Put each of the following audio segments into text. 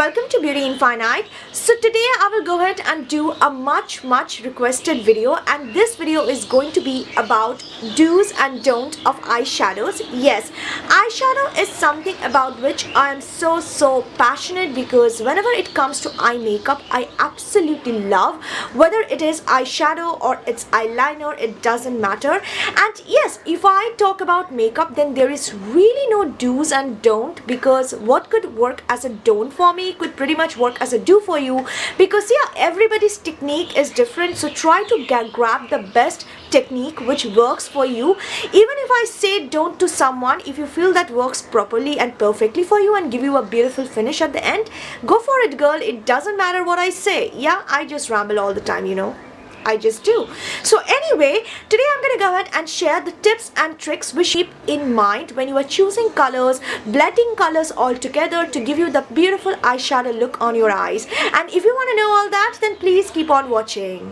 welcome to Beauty Infinite. So today I will go ahead and do a much requested video, and this video is going to be about do's and don't of eyeshadows. Yes, eyeshadow is something about which I am so passionate, because whenever it comes to eye makeup, I absolutely love. Whether it is eyeshadow or it's eyeliner, it doesn't matter. And yes, if I talk about makeup, then there is really no do's and don't, because what could work as a don't for me could pretty much work as a do for you, because yeah, everybody's technique is different. So try to grab the best technique which works for you. Even if I say don't to someone, if you feel that works properly and perfectly for you and give you a beautiful finish at the end, go for it, girl. It doesn't matter what I say. Yeah, I just ramble all the time, you know. I just do. So anyway, today I'm going to go ahead and share the tips and tricks which keep in mind when you are choosing colors, blending colors all together to give you the beautiful eyeshadow look on your eyes. And if you want to know all that, then please keep on watching.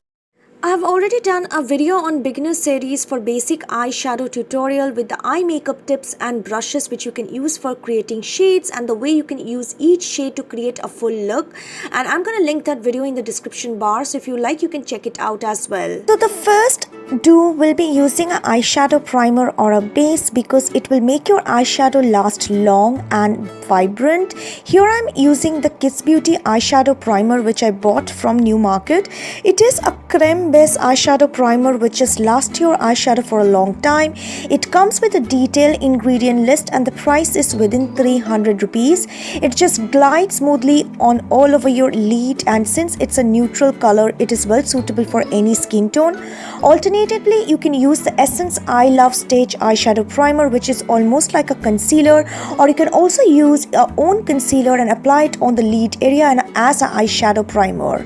I have already done a video on beginner series for basic eyeshadow tutorial with the eye makeup tips and brushes which you can use for creating shades and the way you can use each shade to create a full look, and I'm gonna link that video in the description bar, so if you like you can check it out as well. So the first do will be using an eyeshadow primer or a base, because it will make your eyeshadow last long and vibrant. Here I'm using the Kiss Beauty eyeshadow primer which I bought from New Market. It is a creme base eyeshadow primer which just lasts your eyeshadow for a long time. It comes with a detailed ingredient list and the price is within 300 rupees. It just glides smoothly on all over your lid, and since it's a neutral color, it is well suitable for any skin tone. Alternatively, you can use the Essence I Love Stage eyeshadow primer, which is almost like a concealer, or you can also use your own concealer and apply it on the lid area and as an eyeshadow primer.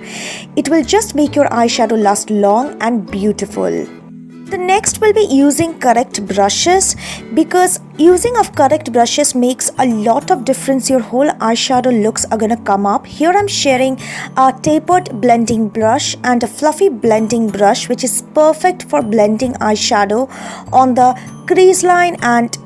It will just make your eyeshadow last long and beautiful. The next will be using correct brushes, because using of correct brushes makes a lot of difference. Your whole eyeshadow looks are gonna come up. Here I'm sharing a tapered blending brush and a fluffy blending brush which is perfect for blending eyeshadow on the crease line and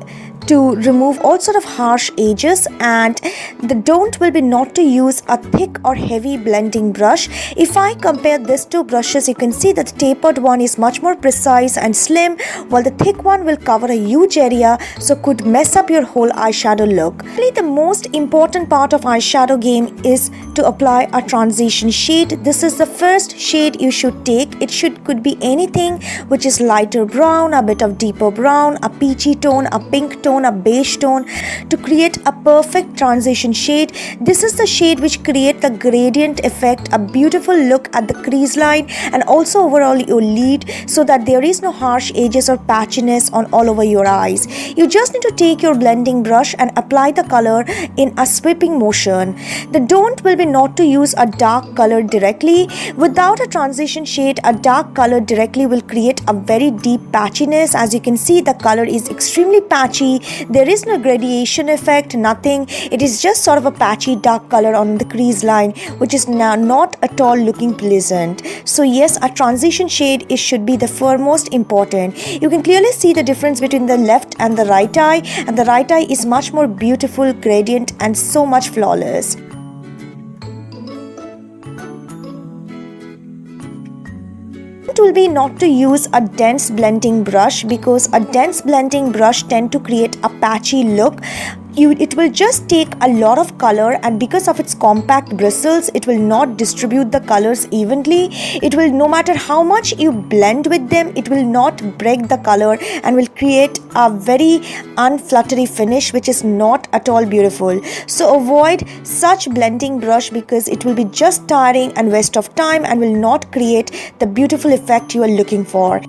to remove all sort of harsh edges. And the don't will be not to use a thick or heavy blending brush. If I compare these two brushes, you can see that the tapered one is much more precise and slim, while the thick one will cover a huge area, so could mess up your whole eyeshadow look. Really, the most important part of eyeshadow game is to apply a transition shade. This is the first shade you should take. It could be anything which is lighter brown, a bit of deeper brown, a peachy tone, a pink tone, a beige tone, to create a perfect transition shade. This is the shade which create the gradient effect, a beautiful look at the crease line and also overall your lid, so that there is no harsh edges or patchiness on all over your eyes. You just need to take your blending brush and apply the color in a sweeping motion. The don't will be not to use a dark color directly. Without a transition shade, a dark color directly will create a very deep patchiness. As you can see, the color is extremely patchy. There is no gradation effect, nothing. It is just sort of a patchy dark color on the crease line, which is now not at all looking pleasant. So yes, a transition shade should be the foremost important. You can clearly see the difference between the left and the right eye, and the right eye is much more beautiful, gradient and so much flawless. It will be not to use a dense blending brush, because a dense blending brush tend to create a patchy look. It will just take a lot of color, and because of its compact bristles, it will not distribute the colors evenly. It will, no matter how much you blend with them, it will not break the color and will create a very unfluttery finish, which is not at all beautiful. So avoid such blending brush, because it will be just tiring and waste of time and will not create the beautiful effect you are looking for.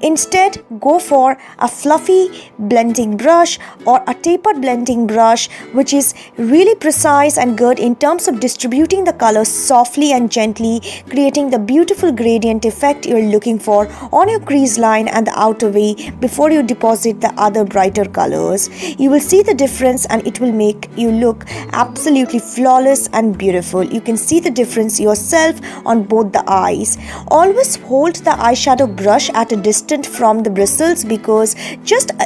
Instead, go for a fluffy blending brush or a tapered blending brush, which is really precise and good in terms of distributing the colors softly and gently, creating the beautiful gradient effect you're looking for on your crease line and the outer V before you deposit the other brighter colors. You will see the difference and it will make you look absolutely flawless and beautiful. You can see the difference yourself on both the eyes. Always hold the eyeshadow brush at a distance distant from the bristles, because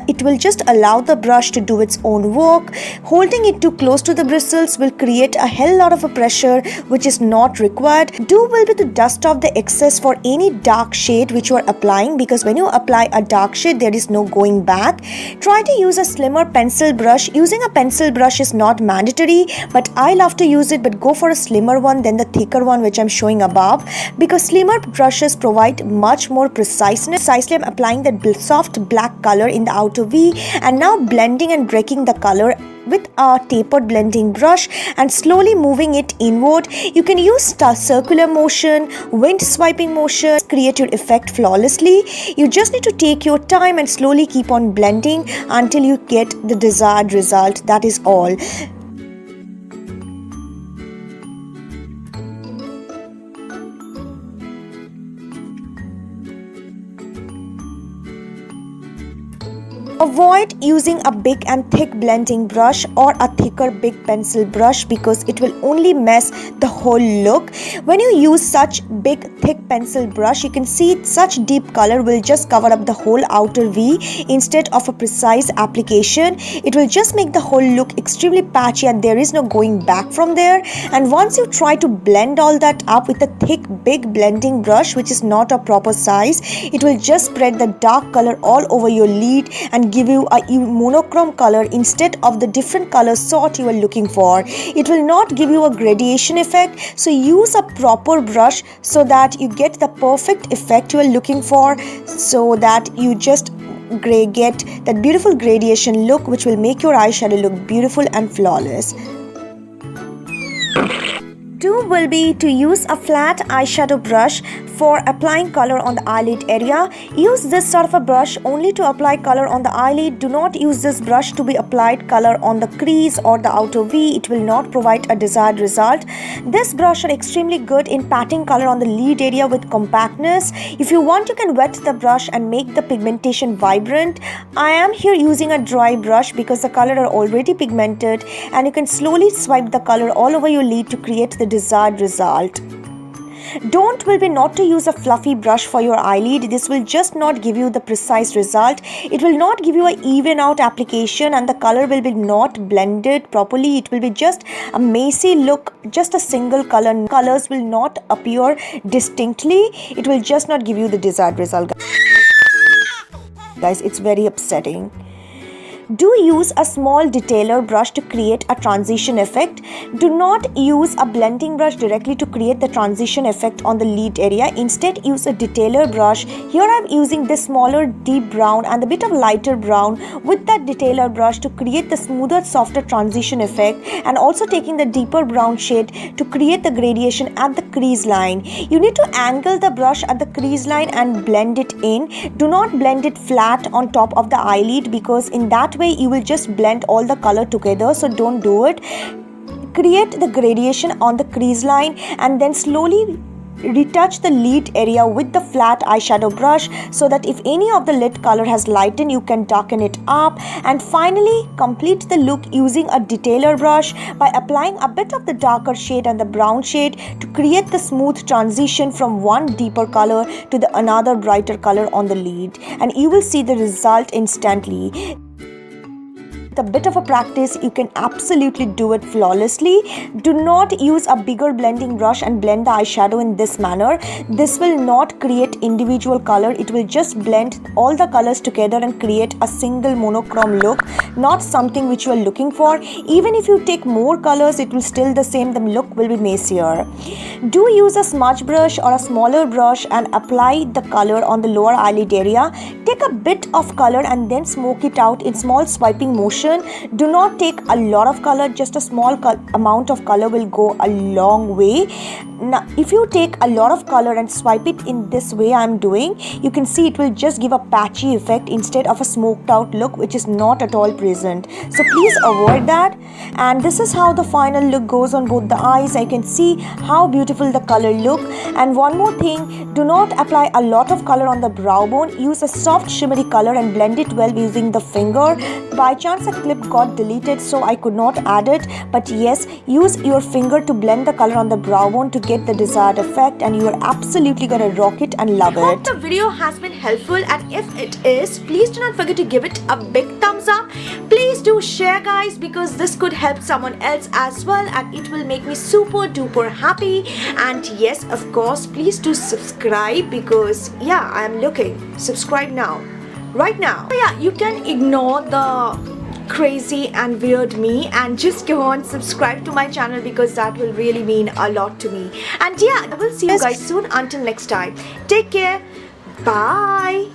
it will just allow the brush to do its own work. Holding it too close to the bristles will create a hell lot of a pressure which is not required. Do will be to dust off the excess for any dark shade which you are applying, because when you apply a dark shade there is no going back. Try to use a slimmer pencil brush. Using a pencil brush is not mandatory, but I love to use it, but go for a slimmer one than the thicker one which I'm showing above, because slimmer brushes provide much more preciseness. Precisely, I'm applying that soft black color in the outer V and now blending and breaking the color with a tapered blending brush and slowly moving it inward. You can use circular motion, wind swiping motion, create your effect flawlessly. You just need to take your time and slowly keep on blending until you get the desired result. That is all. Avoid using a big and thick blending brush or a thicker big pencil brush, because it will only mess the whole look. When you use such big thick pencil brush, you can see such deep color will just cover up the whole outer V instead of a precise application. It will just make the whole look extremely patchy and there is no going back from there. And once you try to blend all that up with a thick big blending brush which is not a proper size, it will just spread the dark color all over your lid and give you a monochrome color instead of the different color sort you are looking for. It will not give you a gradation effect, so use a proper brush so that you get the perfect effect you are looking for, so that you just get that beautiful gradation look which will make your eyeshadow look beautiful and flawless. Two will be to use a flat eyeshadow brush for applying color on the eyelid area. Use this sort of a brush only to apply color on the eyelid. Do not use this brush to be applied color on the crease or the outer V. It will not provide a desired result. This brush are extremely good in patting color on the lid area with compactness. If you want, you can wet the brush and make the pigmentation vibrant. I am here using a dry brush because the color are already pigmented, and you can slowly swipe the color all over your lid to create the desired result. Don't will be not to use a fluffy brush for your eyelid. This will just not give you the precise result. It will not give you a even out application and the color will be not blended properly. It will be just a messy look, just a single color. Colors will not appear distinctly. It will just not give you the desired result. Guys, it's very upsetting. Do use a small detailer brush to create a transition effect. Do not use a blending brush directly to create the transition effect on the lid area. Instead, use a detailer brush. Here I am using this smaller deep brown and a bit of lighter brown with that detailer brush to create the smoother, softer transition effect, and also taking the deeper brown shade to create the gradation at the crease line. You need to angle the brush at the crease line and blend it in. Do not blend it flat on top of the eyelid, because in that way you will just blend all the color together, so don't do it. Create the gradation on the crease line and then slowly retouch the lid area with the flat eyeshadow brush, so that if any of the lid color has lightened, you can darken it up. And finally, complete the look using a detailer brush by applying a bit of the darker shade and the brown shade to create the smooth transition from one deeper color to the another brighter color on the lid, and you will see the result instantly. A bit of a practice, you can absolutely do it flawlessly. Do not use a bigger blending brush and blend the eyeshadow in this manner. This will not create individual color. It will just blend all the colors together and create a single monochrome look, not something which you are looking for. Even if you take more colors, it will still the same. The look will be messier. Do use a smudge brush or a smaller brush and apply the color on the lower eyelid area. Take a bit of color and then smoke it out in small swiping motion. Do not take a lot of color, just a small amount of color will go a long way. Now, if you take a lot of color and swipe it in this way I'm doing, you can see it will just give a patchy effect instead of a smoked out look, which is not at all present. So please avoid that. And this is how the final look goes on both the eyes. I can see how beautiful the color look. And one more thing, do not apply a lot of color on the brow bone. Use a soft shimmery color and blend it well using the finger. By chance a clip got deleted, so I could not add it, but yes, use your finger to blend the color on the brow bone to get the desired effect, and you are absolutely gonna rock it and love it. Hope the video has been helpful, and if it is, please do not forget to give it a big thumbs up. Please do share, guys, because this could help someone else as well, and it will make me super duper happy. And yes, of course, please do subscribe, because yeah, I am looking. Subscribe now, right now. So yeah, you can ignore the crazy and weird me and just go on subscribe to my channel, because that will really mean a lot to me. And yeah, I will see you guys soon. Until next time, take care. Bye.